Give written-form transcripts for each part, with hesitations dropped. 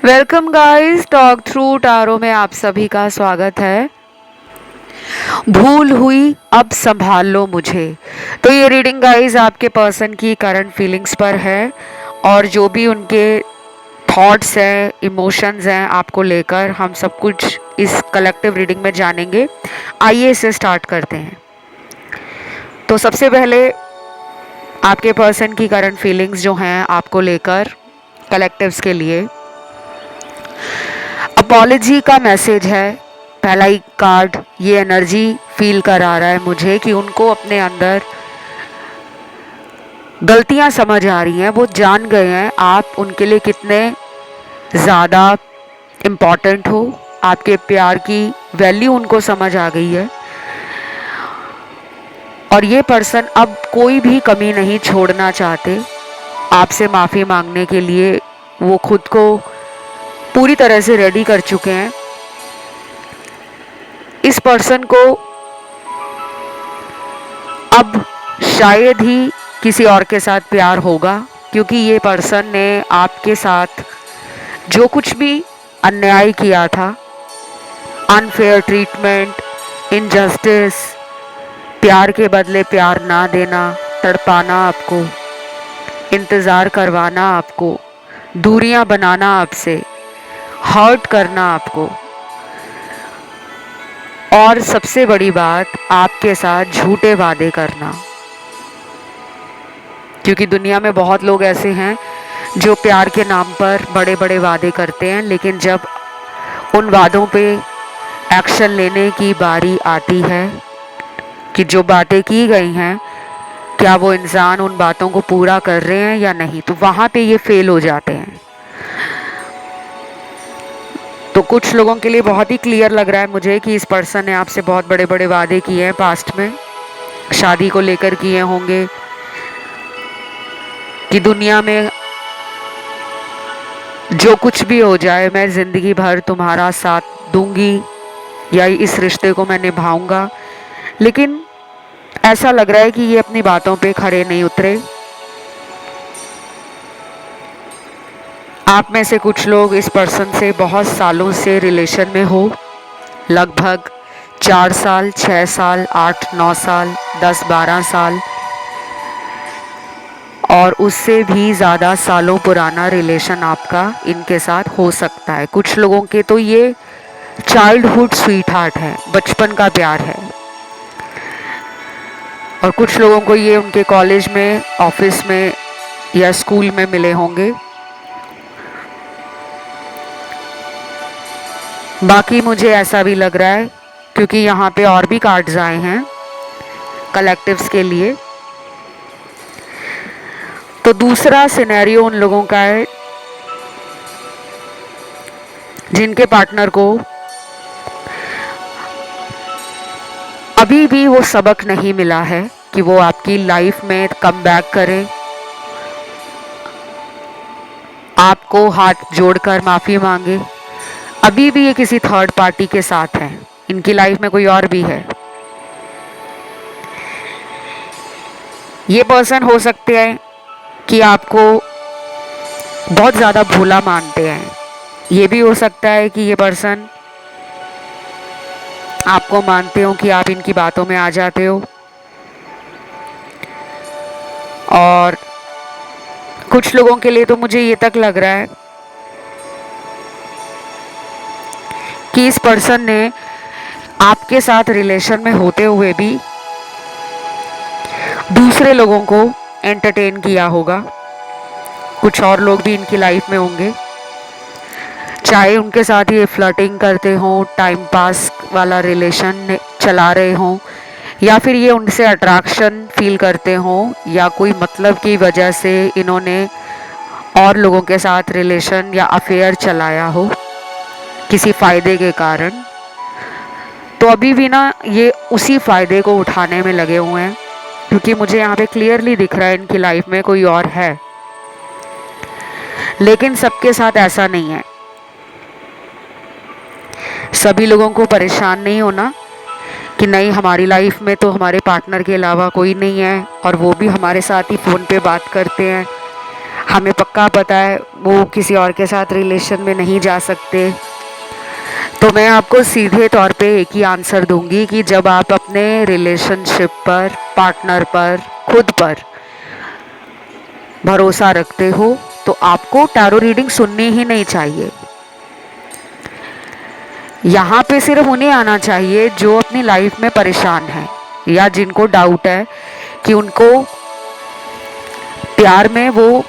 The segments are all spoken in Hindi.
Welcome guys, talk through tarot में आप सभी का स्वागत है। भूल हुई अब संभाल लो मुझे। तो ये रीडिंग गाइस आपके पर्सन की करंट फीलिंग्स पर है और जो भी उनके थॉट्स हैं, इमोशंस हैं आपको लेकर, हम सब कुछ इस कलेक्टिव रीडिंग में जानेंगे। आइए इसे स्टार्ट करते हैं। तो सबसे पहले आपके पर्सन की करंट फीलिंग्स जो हैं आपको लेकर कलेक्टिव्स के लिए अपॉलजी का मैसेज है। पहला ही कार्ड ये एनर्जी फील करा रहा है मुझे कि उनको अपने अंदर गलतियां समझ आ रही हैं। वो जान गए हैं आप उनके लिए कितने ज़्यादा इम्पॉर्टेंट हो। आपके प्यार की वैल्यू उनको समझ आ गई है और ये पर्सन अब कोई भी कमी नहीं छोड़ना चाहते। आपसे माफ़ी मांगने के लिए वो खुद को पूरी तरह से रेडी कर चुके हैं। इस पर्सन को अब शायद ही किसी और के साथ प्यार होगा, क्योंकि ये पर्सन ने आपके साथ जो कुछ भी अन्याय किया था, अनफेयर ट्रीटमेंट, इनजस्टिस, प्यार के बदले प्यार ना देना, तड़पाना आपको, इंतज़ार करवाना आपको, दूरियां बनाना आपसे, हर्ट करना आपको, और सबसे बड़ी बात आपके साथ झूठे वादे करना। क्योंकि दुनिया में बहुत लोग ऐसे हैं जो प्यार के नाम पर बड़े बड़े वादे करते हैं, लेकिन जब उन वादों पे एक्शन लेने की बारी आती है कि जो बातें की गई हैं क्या वो इंसान उन बातों को पूरा कर रहे हैं या नहीं, तो वहाँ पे ये फेल हो जाते हैं। तो कुछ लोगों के लिए बहुत ही क्लियर लग रहा है मुझे कि इस पर्सन ने आपसे बहुत बड़े बड़े वादे किए हैं पास्ट में, शादी को लेकर किए होंगे कि दुनिया में जो कुछ भी हो जाए मैं ज़िंदगी भर तुम्हारा साथ दूंगी या इस रिश्ते को मैं निभाऊंगा। लेकिन ऐसा लग रहा है कि ये अपनी बातों पे खरे नहीं उतरे। आप में से कुछ लोग इस पर्सन से बहुत सालों से रिलेशन में हो, लगभग 4 साल, 6 साल, 8, 9 साल, 10, 12 साल और उससे भी ज़्यादा सालों पुराना रिलेशन आपका इनके साथ हो सकता है। कुछ लोगों के तो ये चाइल्डहुड स्वीट हार्ट है, बचपन का प्यार है, और कुछ लोगों को ये उनके कॉलेज में, ऑफिस में या स्कूल में मिले होंगे। बाकी मुझे ऐसा भी लग रहा है क्योंकि यहाँ पे और भी कार्ड्स आए हैं कलेक्टिव्स के लिए। तो दूसरा सिनेरियो उन लोगों का है जिनके पार्टनर को अभी भी वो सबक नहीं मिला है कि वो आपकी लाइफ में कम बैक करे, आपको हाथ जोड़कर माफ़ी मांगे। अभी भी ये किसी थर्ड पार्टी के साथ हैं, इनकी लाइफ में कोई और भी है। ये पर्सन हो सकते हैं कि आपको बहुत ज़्यादा भोला मानते हैं। ये भी हो सकता है कि ये पर्सन आपको मानते हो कि आप इनकी बातों में आ जाते हो। और कुछ लोगों के लिए तो मुझे ये तक लग रहा है कि इस पर्सन ने आपके साथ रिलेशन में होते हुए भी दूसरे लोगों को एंटरटेन किया होगा। कुछ और लोग भी इनकी लाइफ में होंगे, चाहे उनके साथ ये फ्लर्टिंग करते हों, टाइम पास वाला रिलेशन चला रहे हों, या फिर ये उनसे अट्रैक्शन फील करते हों, या कोई मतलब की वजह से इन्होंने और लोगों के साथ रिलेशन या अफेयर चलाया हो किसी फ़ायदे के कारण। तो अभी भी ना ये उसी फ़ायदे को उठाने में लगे हुए हैं, क्योंकि मुझे यहाँ पे क्लियरली दिख रहा है इनकी लाइफ में कोई और है। लेकिन सबके साथ ऐसा नहीं है। सभी लोगों को परेशान नहीं होना कि नहीं हमारी लाइफ में तो हमारे पार्टनर के अलावा कोई नहीं है और वो भी हमारे साथ ही फ़ोन पे बात करते हैं, हमें पक्का पता है वो किसी और के साथ रिलेशन में नहीं जा सकते। तो मैं आपको सीधे तौर पे एक ही आंसर दूंगी कि जब आप अपने रिलेशनशिप पर, पार्टनर पर, खुद पर भरोसा रखते हो तो आपको टैरो रीडिंग सुननी ही नहीं चाहिए। यहाँ पे सिर्फ उन्हें आना चाहिए जो अपनी लाइफ में परेशान है या जिनको डाउट है कि उनको प्यार में वो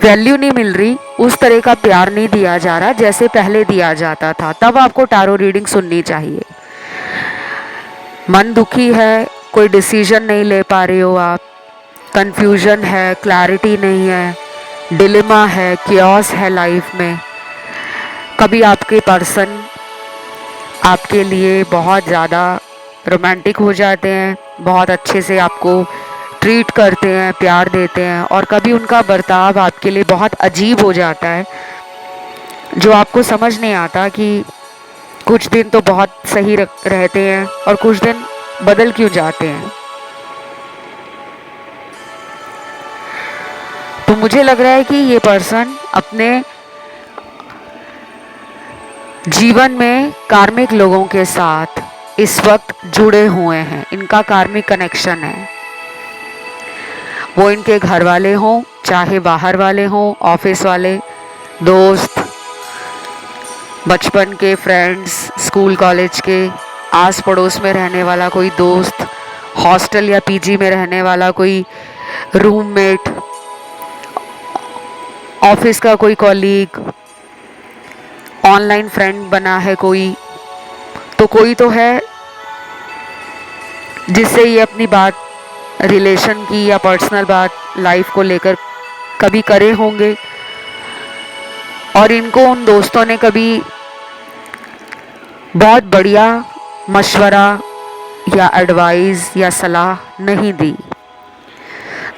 वैल्यू नहीं मिल रही, उस तरह का प्यार नहीं दिया जा रहा जैसे पहले दिया जाता था। तब आपको टैरो रीडिंग सुननी चाहिए। मन दुखी है, कोई डिसीजन नहीं ले पा रहे हो आप, कंफ्यूजन है, क्लैरिटी नहीं है, डिलेमा है, क्योस है लाइफ में। कभी आपके पर्सन आपके लिए बहुत ज़्यादा रोमांटिक हो जाते हैं, बहुत अच्छे से आपको ट्रीट करते हैं, प्यार देते हैं, और कभी उनका बर्ताव आपके लिए बहुत अजीब हो जाता है जो आपको समझ नहीं आता कि कुछ दिन तो बहुत सही रहते हैं और कुछ दिन बदल क्यों जाते हैं। तो मुझे लग रहा है कि ये पर्सन अपने जीवन में कार्मिक लोगों के साथ इस वक्त जुड़े हुए हैं, इनका कार्मिक कनेक्शन है। वो इनके घर वाले हों, चाहे बाहर वाले हों, ऑफिस वाले, दोस्त, बचपन के फ्रेंड्स, स्कूल कॉलेज के, आस पड़ोस में रहने वाला कोई दोस्त, हॉस्टल या पीजी में रहने वाला कोई रूममेट, ऑफिस का कोई कॉलीग, ऑनलाइन फ्रेंड बना है कोई तो है जिससे ये अपनी बात, रिलेशन की या पर्सनल बात, लाइफ को लेकर कभी करे होंगे, और इनको उन दोस्तों ने कभी बहुत बढ़िया मशवरा या एडवाइस या सलाह नहीं दी,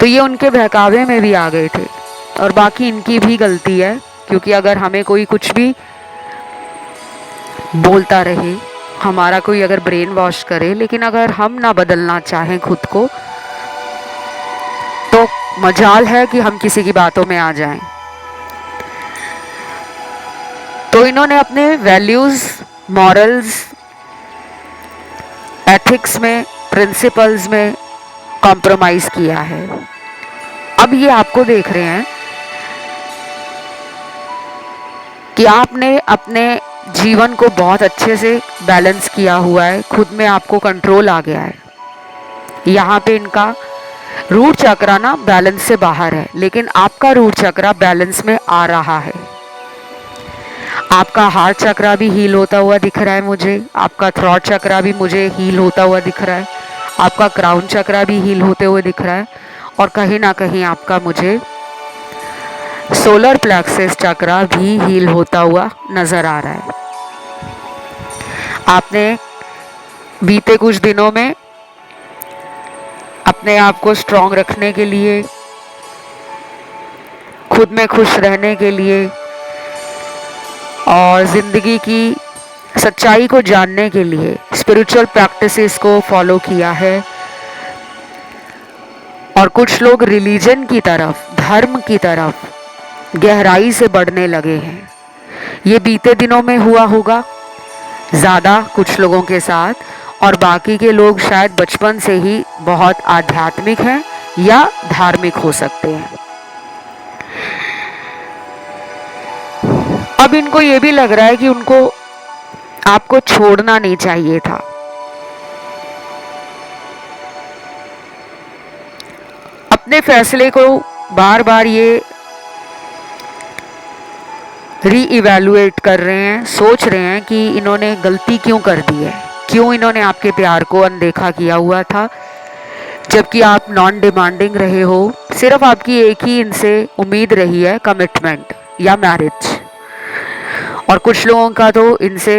तो ये उनके बहकावे में भी आ गए थे। और बाकी इनकी भी गलती है, क्योंकि अगर हमें कोई कुछ भी बोलता रहे, हमारा कोई अगर ब्रेन वॉश करे, लेकिन अगर हम ना बदलना चाहें खुद को, तो मजाल है कि हम किसी की बातों में आ जाएं। तो इन्होंने अपने वैल्यूज, मॉरल्स, एथिक्स में, प्रिंसिपल्स में कॉम्प्रोमाइज किया है। अब ये आपको देख रहे हैं कि आपने अपने जीवन को बहुत अच्छे से बैलेंस किया हुआ है, खुद में आपको कंट्रोल आ गया है। यहाँ पे इनका रूट चक्रा ना बैलेंस से बाहर है, लेकिन आपका रूट चक्रा बैलेंस में आ रहा है। आपका हार्ट चक्रा भी हील होता हुआ दिख रहा है मुझे, आपका थ्रॉट चक्रा भी मुझे हील होता हुआ दिख रहा है, आपका क्राउन चक्रा भी हील होते हुए दिख रहा है, और कहीं ना कहीं आपका मुझे सोलर प्लेक्सस चक्रा भी हील होता हुआ नजर आ रहा है। आपने बीते कुछ दिनों में अपने आप को स्ट्रॉन्ग रखने के लिए, खुद में खुश रहने के लिए और ज़िंदगी की सच्चाई को जानने के लिए स्पिरिचुअल प्रैक्टिसेस को फॉलो किया है। और कुछ लोग रिलीजन की तरफ, धर्म की तरफ गहराई से बढ़ने लगे हैं। ये बीते दिनों में हुआ होगा ज़्यादा कुछ लोगों के साथ, और बाकी के लोग शायद बचपन से ही बहुत आध्यात्मिक हैं या धार्मिक हो सकते हैं। अब इनको ये भी लग रहा है कि उनको आपको छोड़ना नहीं चाहिए था। अपने फैसले को बार बार ये रीइवैल्यूएट कर रहे हैं, सोच रहे हैं कि इन्होंने गलती क्यों कर दी है, क्यों इन्होंने आपके प्यार को अनदेखा किया हुआ था, जबकि आप नॉन डिमांडिंग रहे हो। सिर्फ आपकी एक ही इनसे उम्मीद रही है, कमिटमेंट या मैरिज। और कुछ लोगों का तो इनसे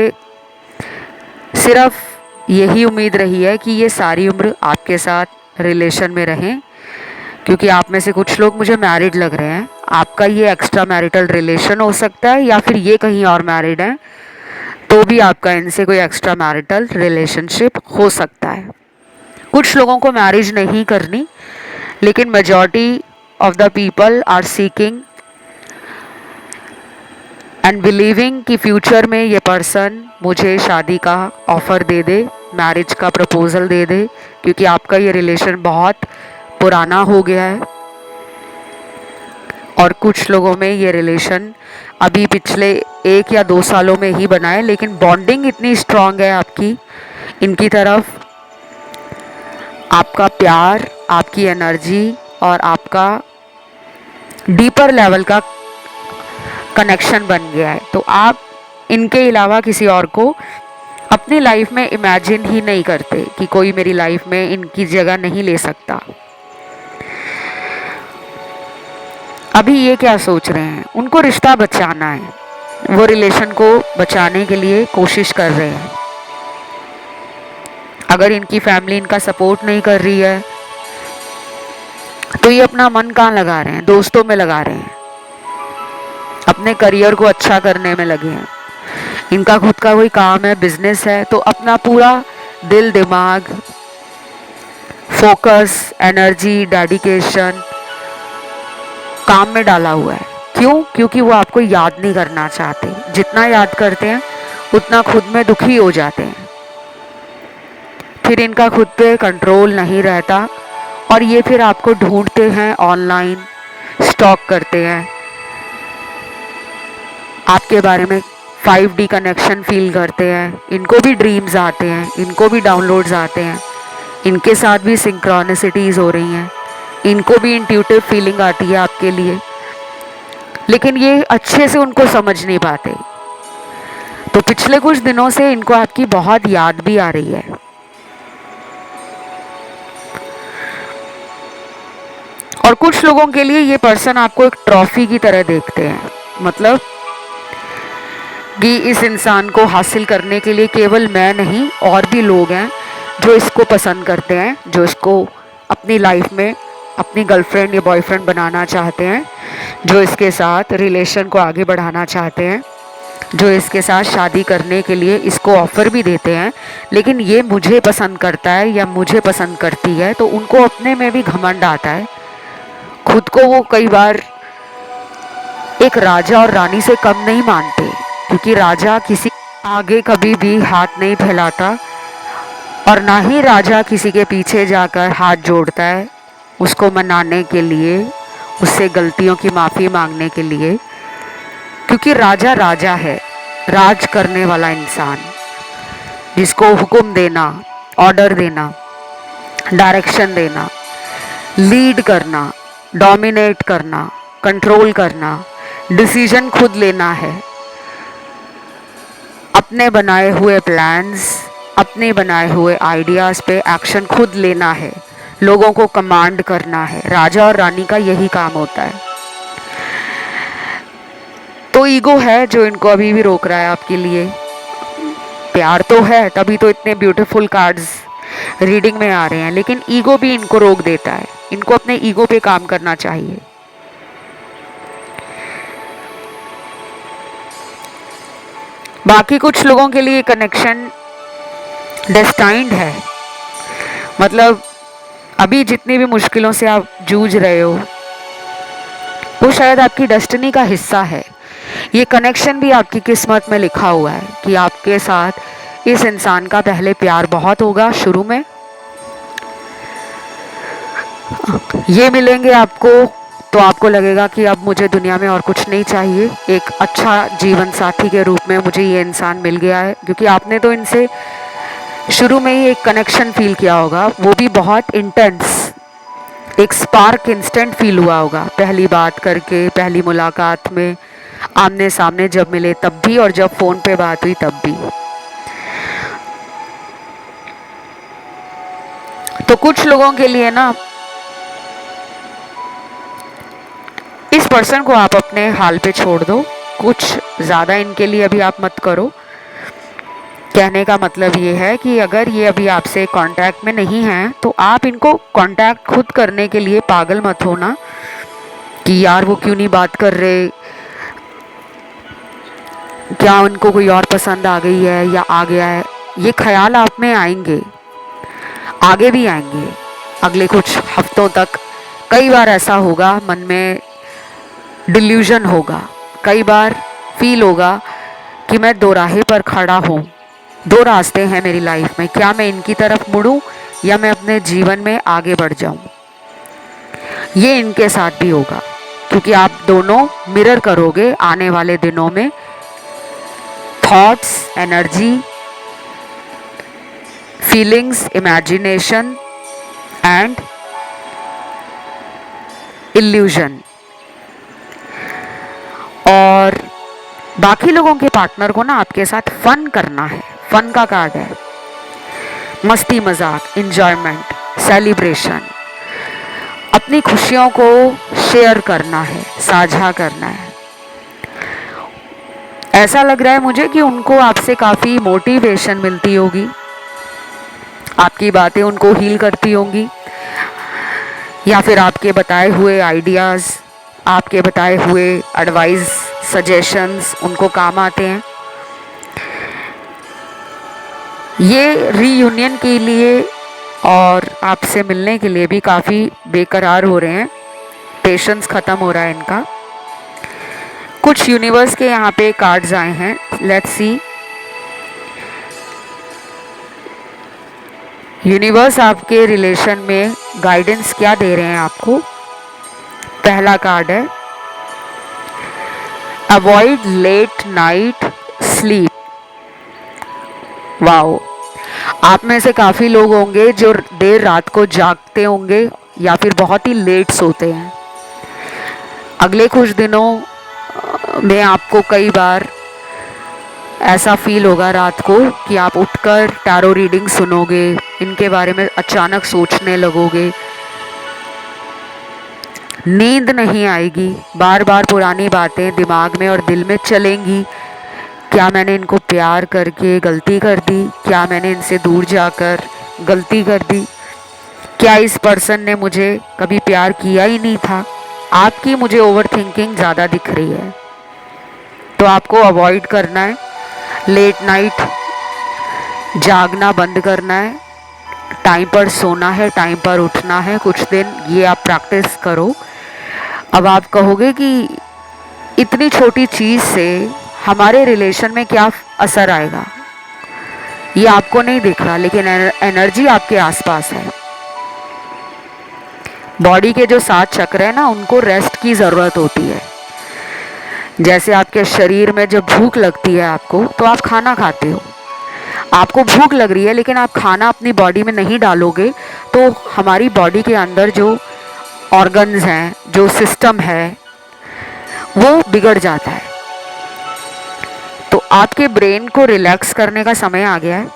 सिर्फ यही उम्मीद रही है कि ये सारी उम्र आपके साथ रिलेशन में रहें, क्योंकि आप में से कुछ लोग मुझे मैरिड लग रहे हैं। आपका ये एक्स्ट्रा मैरिटल रिलेशन हो सकता है, या फिर ये कहीं और मैरिड हैं तो भी आपका इनसे कोई एक्स्ट्रा मैरिटल रिलेशनशिप हो सकता है। कुछ लोगों को मैरिज नहीं करनी, लेकिन majority of the people are seeking and believing कि फ्यूचर में ये पर्सन मुझे शादी का ऑफ़र दे दे, मैरिज का प्रपोज़ल दे दे, क्योंकि आपका ये रिलेशन बहुत पुराना हो गया है। और कुछ लोगों में ये रिलेशन अभी पिछले 1 या 2 सालों में ही बना है, लेकिन बॉन्डिंग इतनी स्ट्रांग है आपकी इनकी तरफ, आपका प्यार, आपकी एनर्जी और आपका डीपर लेवल का कनेक्शन बन गया है। तो आप इनके अलावा किसी और को अपनी लाइफ में इमेजिन ही नहीं करते कि कोई मेरी लाइफ में इनकी जगह नहीं ले सकता। अभी ये क्या सोच रहे हैं, उनको रिश्ता बचाना है, वो रिलेशन को बचाने के लिए कोशिश कर रहे हैं। अगर इनकी फैमिली इनका सपोर्ट नहीं कर रही है तो ये अपना मन कहाँ लगा रहे हैं, दोस्तों में लगा रहे हैं, अपने करियर को अच्छा करने में लगे हैं। इनका खुद का कोई काम है, बिजनेस है, तो अपना पूरा दिल, दिमाग, फोकस, एनर्जी, डेडिकेशन काम में डाला हुआ है। क्यों? क्योंकि वो आपको याद नहीं करना चाहते। जितना याद करते हैं उतना खुद में दुखी हो जाते हैं, फिर इनका खुद पे कंट्रोल नहीं रहता और ये फिर आपको ढूंढते हैं, ऑनलाइन स्टॉक करते हैं, आपके बारे में 5D कनेक्शन फील करते हैं। इनको भी ड्रीम्स आते हैं, इनको भी डाउनलोड्स आते हैं, इनके साथ भी सिंक्रोनिसिटीज़ हो रही हैं, इनको भी इंट्यूटिव फीलिंग आती है आपके लिए, लेकिन ये अच्छे से उनको समझ नहीं पाते। तो पिछले कुछ दिनों से इनको आपकी बहुत याद भी आ रही है। और कुछ लोगों के लिए ये पर्सन आपको एक ट्रॉफी की तरह देखते हैं, मतलब कि इस इंसान को हासिल करने के लिए केवल मैं नहीं और भी लोग हैं जो इसको पसंद करते हैं, जो इसको अपनी लाइफ में अपनी गर्लफ्रेंड या बॉयफ्रेंड बनाना चाहते हैं, जो इसके साथ रिलेशन को आगे बढ़ाना चाहते हैं, जो इसके साथ शादी करने के लिए इसको ऑफ़र भी देते हैं। लेकिन ये मुझे पसंद करता है या मुझे पसंद करती है तो उनको अपने में भी घमंड आता है। खुद को वो कई बार एक राजा और रानी से कम नहीं मानते, क्योंकि राजा किसी आगे कभी भी हाथ नहीं फैलाता और ना ही राजा किसी के पीछे जाकर हाथ जोड़ता है उसको मनाने के लिए, उससे गलतियों की माफ़ी मांगने के लिए, क्योंकि राजा राजा है, राज करने वाला इंसान, जिसको हुक्म देना, ऑर्डर देना, डायरेक्शन देना, लीड करना, डोमिनेट करना, कंट्रोल करना, डिसीजन खुद लेना है, अपने बनाए हुए प्लान्स, अपने बनाए हुए आइडियाज़ पे एक्शन खुद लेना है, लोगों को कमांड करना है। राजा और रानी का यही काम होता है। तो ईगो है जो इनको अभी भी रोक रहा है आपके लिए। प्यार तो है, तभी तो इतने ब्यूटीफुल कार्ड्स रीडिंग में आ रहे हैं, लेकिन ईगो भी इनको रोक देता है। इनको अपने ईगो पे काम करना चाहिए। बाकी कुछ लोगों के लिए कनेक्शन डेस्टाइंड है, मतलब अभी जितनी भी मुश्किलों से आप जूझ रहे हो वो शायद आपकी डेस्टिनी का हिस्सा है। ये कनेक्शन भी आपकी किस्मत में लिखा हुआ है कि आपके साथ इस इंसान का पहले प्यार बहुत होगा शुरू में, ये मिलेंगे आपको तो आपको लगेगा कि अब मुझे दुनिया में और कुछ नहीं चाहिए, एक अच्छा जीवन साथी के रूप में मुझे ये इंसान मिल गया है, क्योंकि आपने तो इनसे शुरू में ही एक कनेक्शन फील किया होगा, वो भी बहुत इंटेंस, एक स्पार्क इंस्टेंट फील हुआ होगा पहली बात करके, पहली मुलाकात में, आमने सामने जब मिले तब भी और जब फ़ोन पे बात हुई तब भी। तो कुछ लोगों के लिए ना इस पर्सन को आप अपने हाल पे छोड़ दो, कुछ ज़्यादा इनके लिए अभी आप मत करो। कहने का मतलब ये है कि अगर ये अभी आपसे कांटेक्ट में नहीं हैं तो आप इनको कांटेक्ट खुद करने के लिए पागल मत होना कि यार वो क्यों नहीं बात कर रहे, क्या उनको कोई और पसंद आ गई है या आ गया है। ये ख्याल आप में आएंगे, आगे भी आएंगे, अगले कुछ हफ्तों तक कई बार ऐसा होगा, मन में डिल्यूजन होगा, कई बार फील होगा कि मैं दो राहे पर खड़ा हूँ, दो रास्ते हैं मेरी लाइफ में, क्या मैं इनकी तरफ मुड़ूं या मैं अपने जीवन में आगे बढ़ जाऊं। ये इनके साथ भी होगा, क्योंकि आप दोनों मिरर करोगे आने वाले दिनों में thoughts, energy, feelings, imagination and illusion. और बाकी लोगों के पार्टनर को ना आपके साथ फन करना है, फन का कार्ड है, मस्ती मजाक, इंजॉयमेंट, सेलिब्रेशन, अपनी खुशियों को शेयर करना है, साझा करना है। ऐसा लग रहा है मुझे कि उनको आपसे काफ़ी मोटिवेशन मिलती होगी, आपकी बातें उनको हील करती होंगी, या फिर आपके बताए हुए आइडियाज़, आपके बताए हुए एडवाइस, सजेशंस उनको काम आते हैं। ये रीयूनियन के लिए और आपसे मिलने के लिए भी काफ़ी बेकरार हो रहे हैं, पेशेंस ख़त्म हो रहा है इनका। कुछ यूनिवर्स के यहाँ पे कार्ड्स आए हैं, लेट्स सी यूनिवर्स आपके रिलेशन में गाइडेंस क्या दे रहे हैं आपको। पहला कार्ड है avoid late night sleep. Wow, आप में से काफ़ी लोग होंगे जो देर रात को जागते होंगे या फिर बहुत ही लेट सोते हैं। अगले कुछ दिनों में आपको कई बार ऐसा फील होगा रात को कि आप उठकर टैरो रीडिंग सुनोगे, इनके बारे में अचानक सोचने लगोगे, नींद नहीं आएगी, बार बार पुरानी बातें दिमाग में और दिल में चलेंगी। क्या मैंने इनको प्यार करके गलती कर दी, क्या मैंने इनसे दूर जाकर गलती कर दी, क्या इस पर्सन ने मुझे कभी प्यार किया ही नहीं था। आपकी मुझे ओवर थिंकिंग ज़्यादा दिख रही है, तो आपको अवॉइड करना है, लेट नाइट जागना बंद करना है, टाइम पर सोना है, टाइम पर उठना है। कुछ दिन ये आप प्रैक्टिस करो। अब आप कहोगे कि इतनी छोटी चीज़ से हमारे रिलेशन में क्या असर आएगा, ये आपको नहीं दिख रहा, लेकिन एनर्जी आपके आसपास है। बॉडी के जो 7 चक्र है ना, उनको रेस्ट की ज़रूरत होती है। जैसे आपके शरीर में जब भूख लगती है आपको, तो आप खाना खाते हो, आपको भूख लग रही है लेकिन आप खाना अपनी बॉडी में नहीं डालोगे तो हमारी बॉडी के अंदर जो ऑर्गन्स हैं, जो सिस्टम है, वो बिगड़ जाता है। तो आपके ब्रेन को रिलैक्स करने का समय आ गया है,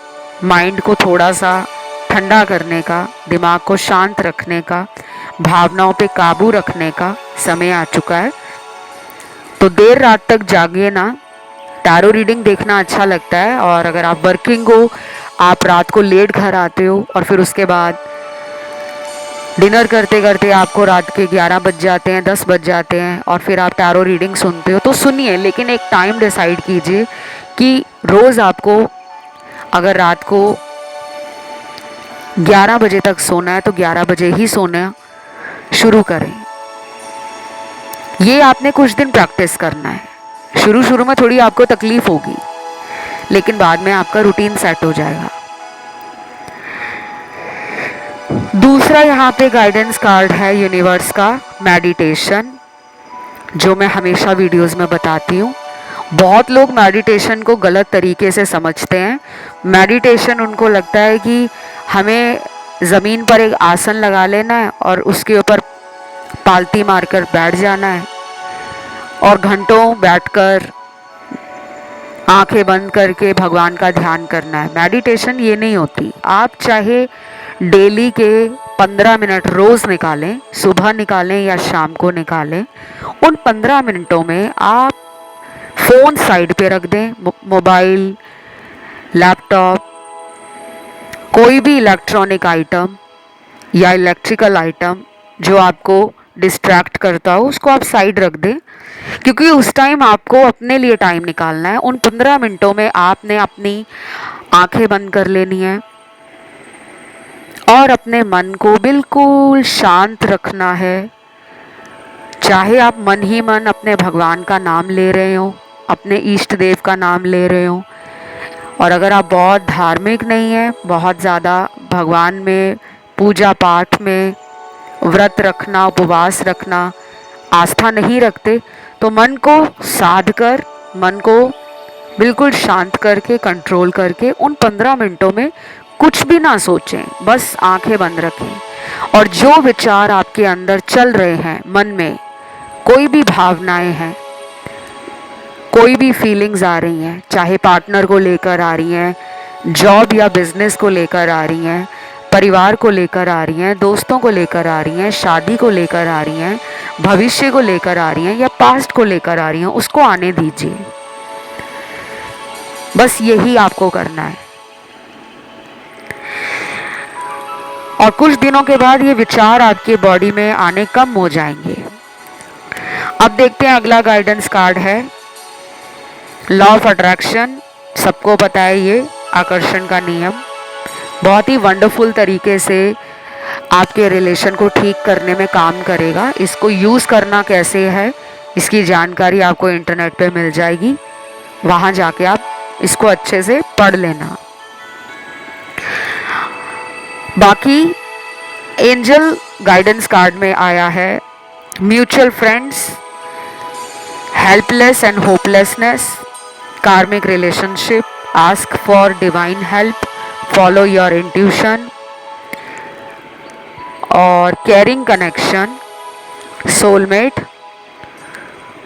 माइंड को थोड़ा सा ठंडा करने का, दिमाग को शांत रखने का, भावनाओं पे काबू रखने का समय आ चुका है। तो देर रात तक जागिए ना। टैरो रीडिंग देखना अच्छा लगता है, और अगर आप वर्किंग हो, आप रात को लेट घर आते हो और फिर उसके बाद डिनर करते करते आपको रात के 11 बज जाते हैं, 10 बज जाते हैं, और फिर आप टैरो रीडिंग सुनते हो, तो सुनिए, लेकिन एक टाइम डिसाइड कीजिए कि रोज़ आपको अगर रात को 11 बजे तक सोना है तो 11 बजे ही सोना शुरू करें। ये आपने कुछ दिन प्रैक्टिस करना है। शुरू शुरू में थोड़ी आपको तकलीफ होगी, लेकिन बाद में आपका रूटीन सेट हो जाएगा। दूसरा यहाँ पे गाइडेंस कार्ड है यूनिवर्स का, मेडिटेशन, जो मैं हमेशा वीडियोस में बताती हूँ। बहुत लोग मेडिटेशन को गलत तरीके से समझते हैं। मेडिटेशन उनको लगता है कि हमें ज़मीन पर एक आसन लगा लेना है और उसके ऊपर पालती मारकर बैठ जाना है और घंटों बैठकर आंखें बंद करके भगवान का ध्यान करना है। मेडिटेशन ये नहीं होती। आप चाहे डेली के 15 मिनट रोज़ निकालें, सुबह निकालें या शाम को निकालें, उन 15 मिनटों में आप फ़ोन साइड पे रख दें, मोबाइल, लैपटॉप, कोई भी इलेक्ट्रॉनिक आइटम या इलेक्ट्रिकल आइटम जो आपको डिस्ट्रैक्ट करता हो, उसको आप साइड रख दें, क्योंकि उस टाइम आपको अपने लिए टाइम निकालना है। उन 15 मिनटों में आपने अपनी आंखें बंद कर लेनी है और अपने मन को बिल्कुल शांत रखना है। चाहे आप मन ही मन अपने भगवान का नाम ले रहे हो, अपने इष्ट देव का नाम ले रहे हो, और अगर आप बहुत धार्मिक नहीं हैं, बहुत ज़्यादा भगवान में पूजा पाठ में व्रत रखना, उपवास रखना, आस्था नहीं रखते, तो मन को साध कर, मन को बिल्कुल शांत करके, कंट्रोल करके उन 15 मिनटों में कुछ भी ना सोचें, बस आंखें बंद रखें। और जो विचार आपके अंदर चल रहे हैं मन में, कोई भी भावनाएं हैं, कोई भी फीलिंग्स आ रही हैं, चाहे पार्टनर को लेकर आ रही हैं, जॉब या बिजनेस को लेकर आ रही हैं, परिवार को लेकर आ रही हैं, दोस्तों को लेकर आ रही हैं, शादी को लेकर आ रही हैं, भविष्य को लेकर आ रही हैं या पास्ट को लेकर आ रही हैं, उसको आने दीजिए। बस यही आपको करना है। और कुछ दिनों के बाद ये विचार आपके बॉडी में आने कम हो जाएंगे। अब देखते हैं अगला गाइडेंस कार्ड है लॉ ऑफ अट्रैक्शन। सबको पता है ये आकर्षण का नियम बहुत ही वंडरफुल तरीके से आपके रिलेशन को ठीक करने में काम करेगा। इसको यूज़ करना कैसे है, इसकी जानकारी आपको इंटरनेट पे मिल जाएगी, वहाँ जाके आप इसको अच्छे से पढ़ लेना। बाकी एंजल गाइडेंस कार्ड में आया है mutual friends, helpless and hopelessness, karmic relationship, ask for divine help, follow your intuition, और केयरिंग कनेक्शन, सोलमेट,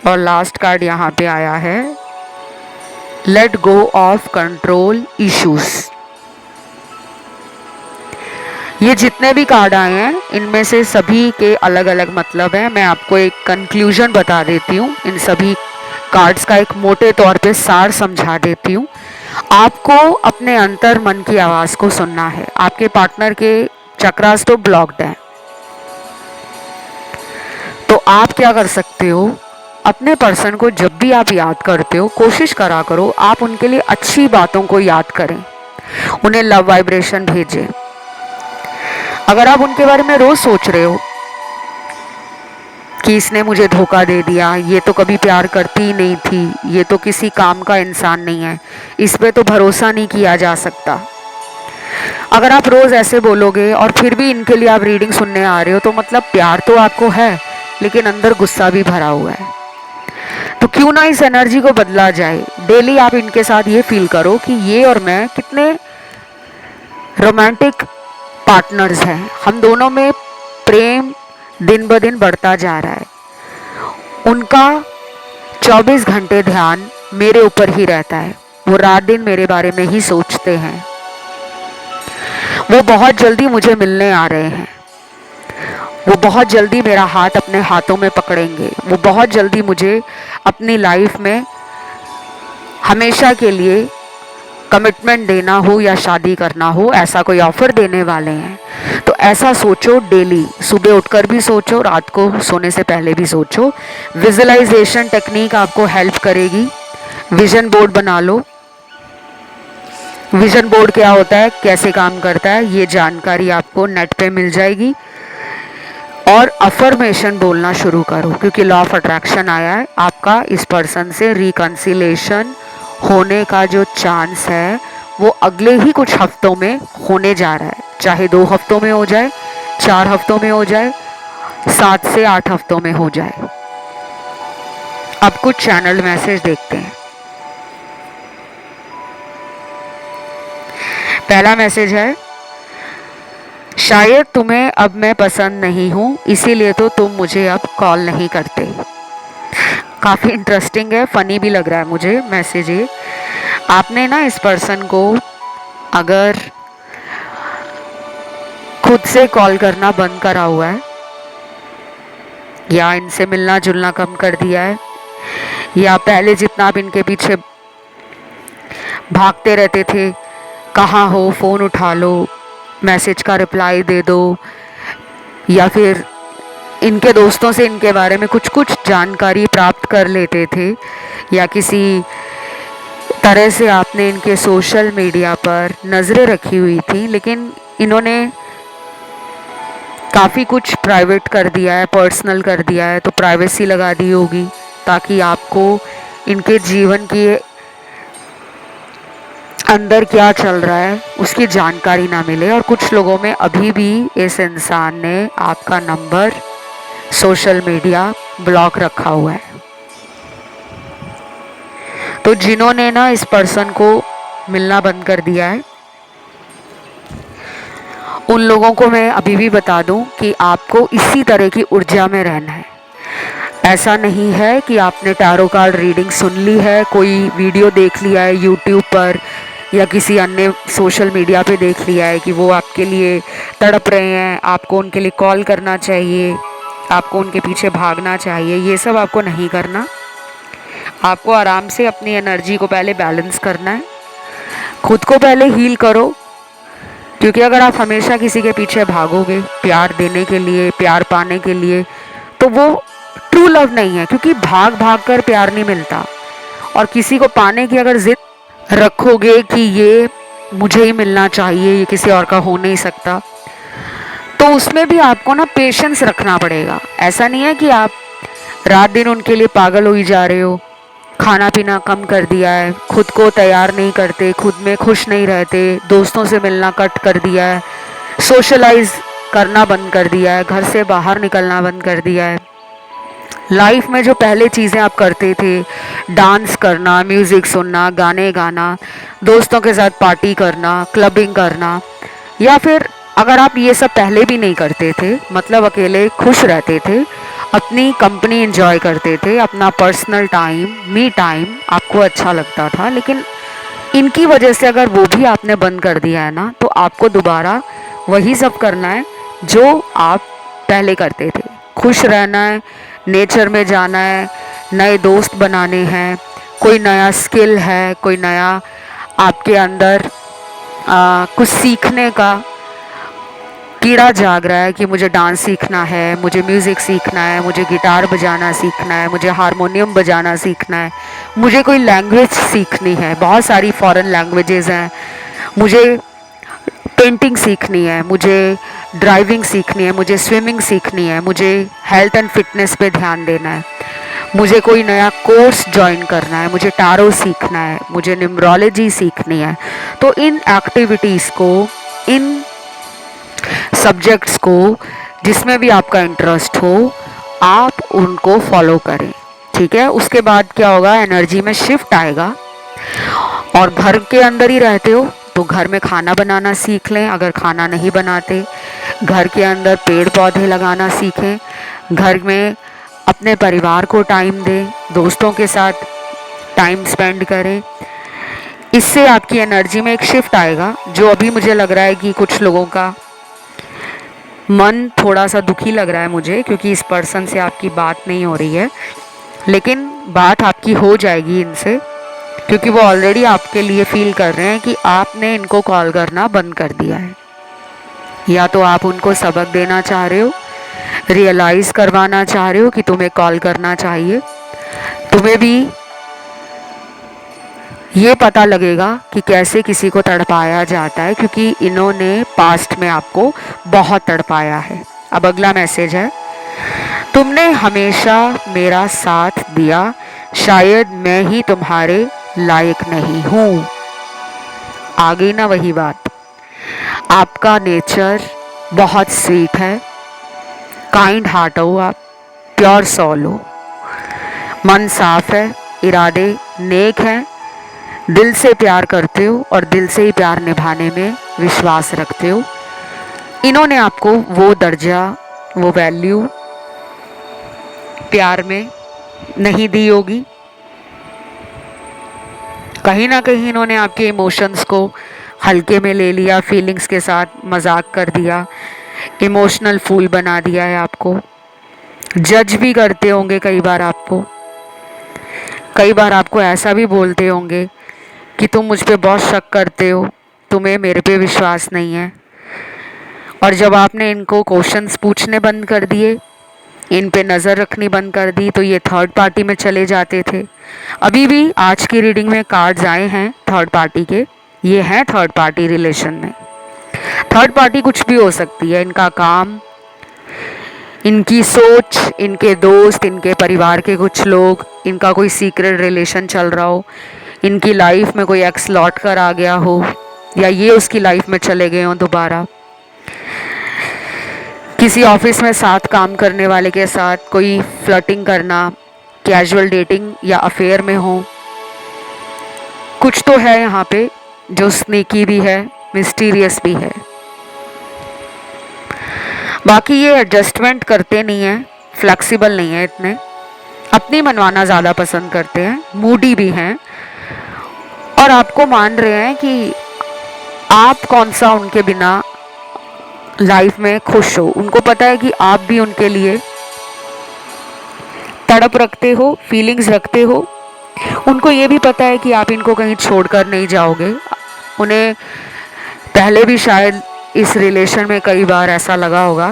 और लास्ट कार्ड यहाँ पे आया है let go of control issues. ये जितने भी कार्ड आए हैं इनमें से सभी के अलग अलग मतलब हैं। मैं आपको एक कंक्लूजन बता देती हूँ, इन सभी कार्ड्स का एक मोटे तौर पे सार समझा देती हूँ। आपको अपने अंतर मन की आवाज़ को सुनना है। आपके पार्टनर के चक्रास तो ब्लॉक्ड हैं, तो आप क्या कर सकते हो, अपने पर्सन को जब भी आप याद करते हो कोशिश करा करो आप उनके लिए अच्छी बातों को याद करें, उन्हें लव वाइब्रेशन भेजें। अगर आप उनके बारे में रोज सोच रहे हो कि इसने मुझे धोखा दे दिया, ये तो कभी प्यार करती ही नहीं थी, ये तो किसी काम का इंसान नहीं है, इस पे तो भरोसा नहीं किया जा सकता, अगर आप रोज ऐसे बोलोगे और फिर भी इनके लिए आप रीडिंग सुनने आ रहे हो, तो मतलब प्यार तो आपको है लेकिन अंदर गुस्सा भी भरा हुआ है। तो क्यों ना इस एनर्जी को बदला जाए। डेली आप इनके साथ ये फील करो कि ये और मैं कितने रोमांटिक पार्टनर्स हैं, हम दोनों में प्रेम दिन ब दिन बढ़ता जा रहा है। उनका 24 घंटे ध्यान मेरे ऊपर ही रहता है, वो रात दिन मेरे बारे में ही सोचते हैं, वो बहुत जल्दी मुझे मिलने आ रहे हैं, वो बहुत जल्दी मेरा हाथ अपने हाथों में पकड़ेंगे, वो बहुत जल्दी मुझे अपनी लाइफ में हमेशा के लिए कमिटमेंट देना हो या शादी करना हो ऐसा कोई ऑफर देने वाले हैं। तो ऐसा सोचो, डेली सुबह उठकर भी सोचो, रात को सोने से पहले भी सोचो। विजुअलाइजेशन टेक्निक आपको हेल्प करेगी। विजन बोर्ड बना लो। विजन बोर्ड क्या होता है, कैसे काम करता है, ये जानकारी आपको नेट पे मिल जाएगी। और अफर्मेशन बोलना शुरू करो, क्योंकि लॉ ऑफ अट्रैक्शन आया है। आपका इस पर्सन से रिकंसिलेशन होने का जो चांस है वो अगले ही कुछ हफ्तों में होने जा रहा है। चाहे 2 हफ्तों में हो जाए, 4 हफ्तों में हो जाए, 7 से 8 हफ्तों में हो जाए। अब कुछ चैनल मैसेज देखते हैं। पहला मैसेज है, शायद तुम्हें अब मैं पसंद नहीं हूँ, इसीलिए तो तुम मुझे अब कॉल नहीं करते। काफ़ी इंटरेस्टिंग है, फ़नी भी लग रहा है मुझे मैसेज ये। आपने ना इस पर्सन को अगर खुद से कॉल करना बंद करा हुआ है या इनसे मिलना जुलना कम कर दिया है, या पहले जितना आप इनके पीछे भागते रहते थे, कहाँ हो, फ़ोन उठा लो, मैसेज का रिप्लाई दे दो, या फिर इनके दोस्तों से इनके बारे में कुछ कुछ जानकारी प्राप्त कर लेते थे, या किसी तरह से आपने इनके सोशल मीडिया पर नज़रें रखी हुई थी, लेकिन इन्होंने काफ़ी कुछ प्राइवेट कर दिया है, पर्सनल कर दिया है, तो प्राइवेसी लगा दी होगी ताकि आपको इनके जीवन के अंदर क्या चल रहा है उसकी जानकारी ना मिले। और कुछ लोगों में अभी भी इस इंसान ने आपका नंबर, सोशल मीडिया ब्लॉक रखा हुआ है। तो जिन्होंने ना इस पर्सन को मिलना बंद कर दिया है, उन लोगों को मैं अभी भी बता दूं कि आपको इसी तरह की ऊर्जा में रहना है। ऐसा नहीं है कि आपने टैरो कार्ड रीडिंग सुन ली है, कोई वीडियो देख लिया है यूट्यूब पर या किसी अन्य सोशल मीडिया पे देख लिया है कि वो आपके लिए तड़प रहे हैं, आपको उनके लिए कॉल करना चाहिए, आपको उनके पीछे भागना चाहिए। ये सब आपको नहीं करना। आपको आराम से अपनी एनर्जी को पहले बैलेंस करना है, खुद को पहले हील करो। क्योंकि अगर आप हमेशा किसी के पीछे भागोगे प्यार देने के लिए, प्यार पाने के लिए, तो वो ट्रू लव नहीं है। क्योंकि भाग भाग कर प्यार नहीं मिलता। और किसी को पाने की अगर जिद रखोगे कि ये मुझे ही मिलना चाहिए, ये किसी और का हो नहीं सकता, तो उसमें भी आपको ना पेशेंस रखना पड़ेगा। ऐसा नहीं है कि आप रात दिन उनके लिए पागल हो ही जा रहे हो, खाना पीना कम कर दिया है, खुद को तैयार नहीं करते, खुद में खुश नहीं रहते, दोस्तों से मिलना कट कर दिया है, सोशलाइज करना बंद कर दिया है, घर से बाहर निकलना बंद कर दिया है। लाइफ में जो पहले चीज़ें आप करते थे, डांस करना, म्यूज़िक सुनना, गाने गाना, दोस्तों के साथ पार्टी करना, क्लबिंग करना, या फिर अगर आप ये सब पहले भी नहीं करते थे, मतलब अकेले खुश रहते थे, अपनी कंपनी एंजॉय करते थे, अपना पर्सनल टाइम, मी टाइम आपको अच्छा लगता था, लेकिन इनकी वजह से अगर वो भी आपने बंद कर दिया है ना, तो आपको दोबारा वही सब करना है जो आप पहले करते थे। खुश रहना है, नेचर में जाना है, नए दोस्त बनाने हैं, कोई नया स्किल है, कोई नया आपके अंदर कुछ सीखने का कीड़ा जाग रहा है कि मुझे डांस सीखना है, मुझे म्यूज़िक सीखना है, मुझे गिटार बजाना सीखना है, मुझे हारमोनियम बजाना सीखना है, मुझे कोई लैंग्वेज सीखनी है, बहुत सारी फॉरेन लैंग्वेजेस हैं, मुझे पेंटिंग सीखनी है, मुझे ड्राइविंग सीखनी है, मुझे स्विमिंग सीखनी है, मुझे हेल्थ एंड फिटनेस पे ध्यान देना है, मुझे कोई नया कोर्स ज्वाइन करना है, मुझे टारो सीखना है, मुझे न्यूमरोलॉजी सीखनी है। तो इन एक्टिविटीज़ को, इन सब्जेक्ट्स को, जिसमें भी आपका इंटरेस्ट हो, आप उनको फॉलो करें। ठीक है, उसके बाद क्या होगा, एनर्जी में शिफ्ट आएगा। और घर के अंदर ही रहते हो तो घर में खाना बनाना सीख लें। अगर खाना नहीं बनाते, घर के अंदर पेड़ पौधे लगाना सीखें, घर में अपने परिवार को टाइम दें, दोस्तों के साथ टाइम स्पेंड करें। इससे आपकी एनर्जी में एक शिफ्ट आएगा। जो अभी मुझे लग रहा है कि कुछ लोगों का मन थोड़ा सा दुखी लग रहा है मुझे, क्योंकि इस पर्सन से आपकी बात नहीं हो रही है, लेकिन बात आपकी हो जाएगी इनसे, क्योंकि वो ऑलरेडी आपके लिए फील कर रहे हैं कि आपने इनको कॉल करना बंद कर दिया है। या तो आप उनको सबक देना चाह रहे हो, रियलाइज़ करवाना चाह रहे हो कि तुम्हें कॉल करना चाहिए, तुम्हें भी ये पता लगेगा कि कैसे किसी को तड़पाया जाता है, क्योंकि इन्होंने पास्ट में आपको बहुत तड़पाया है। अब अगला मैसेज है, तुमने हमेशा मेरा साथ दिया, शायद मैं ही तुम्हारे लायक नहीं हूँ। आ गई ना वही बात। आपका नेचर बहुत स्वीट है, काइंड हार्ट हो आप, प्योर सोल हो, मन साफ है, इरादे नेक हैं, दिल से प्यार करते हो और दिल से ही प्यार निभाने में विश्वास रखते हो। इन्होंने आपको वो दर्जा, वो वैल्यू प्यार में नहीं दी होगी। कहीं ना कहीं इन्होंने आपके इमोशंस को हल्के में ले लिया, फीलिंग्स के साथ मजाक कर दिया, इमोशनल फूल बना दिया है आपको। जज भी करते होंगे कई बार आपको, कई बार आपको ऐसा भी बोलते होंगे कि तुम मुझ पे बहुत शक करते हो, तुम्हें मेरे पे विश्वास नहीं है। और जब आपने इनको क्वेश्चंस पूछने बंद कर दिए, इन पे नज़र रखनी बंद कर दी, तो ये थर्ड पार्टी में चले जाते थे। अभी भी आज की रीडिंग में कार्ड्स आए हैं थर्ड पार्टी के, ये हैं थर्ड पार्टी रिलेशन में। थर्ड पार्टी कुछ भी हो सकती है, इनका काम इनकी सोच, इनके दोस्त, इनके परिवार के कुछ लोग, इनका कोई सीक्रेट रिलेशन चल रहा हो, इनकी लाइफ में कोई एक्स लौट कर आ गया हो या ये उसकी लाइफ में चले गए हों दोबारा, किसी ऑफिस में साथ काम करने वाले के साथ कोई फ्लर्टिंग करना, कैजुअल डेटिंग या अफेयर में हो, कुछ तो है यहाँ पे जो स्नेकी भी है, मिस्टीरियस भी है। बाकी ये एडजस्टमेंट करते नहीं हैं, फ्लेक्सिबल नहीं है इतने, अपनी मनवाना ज़्यादा पसंद करते हैं, मूडी भी हैं और आपको मान रहे हैं कि आप कौन सा उनके बिना लाइफ में खुश हो। उनको पता है कि आप भी उनके लिए तड़प रखते हो, फीलिंग्स रखते हो। उनको ये भी पता है कि आप इनको कहीं छोड़कर नहीं जाओगे। उन्हें पहले भी शायद इस रिलेशन में कई बार ऐसा लगा होगा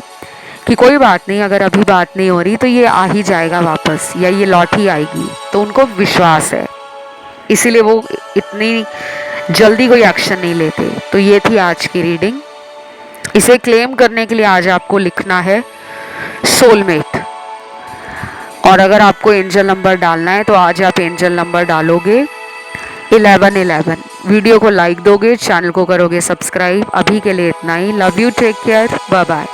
कि कोई बात नहीं, अगर अभी बात नहीं हो रही तो ये आ ही जाएगा वापस या ये लौट ही आएगी, तो उनको विश्वास है, इसीलिए वो इतनी जल्दी कोई एक्शन नहीं लेते। तो ये थी आज की रीडिंग। इसे क्लेम करने के लिए आज आपको लिखना है सोलमेट, और अगर आपको एंजल नंबर डालना है तो आज आप एंजल नंबर डालोगे 1111। वीडियो को लाइक दोगे, चैनल को करोगे सब्सक्राइब। अभी के लिए इतना ही। Love you, take care, bye bye.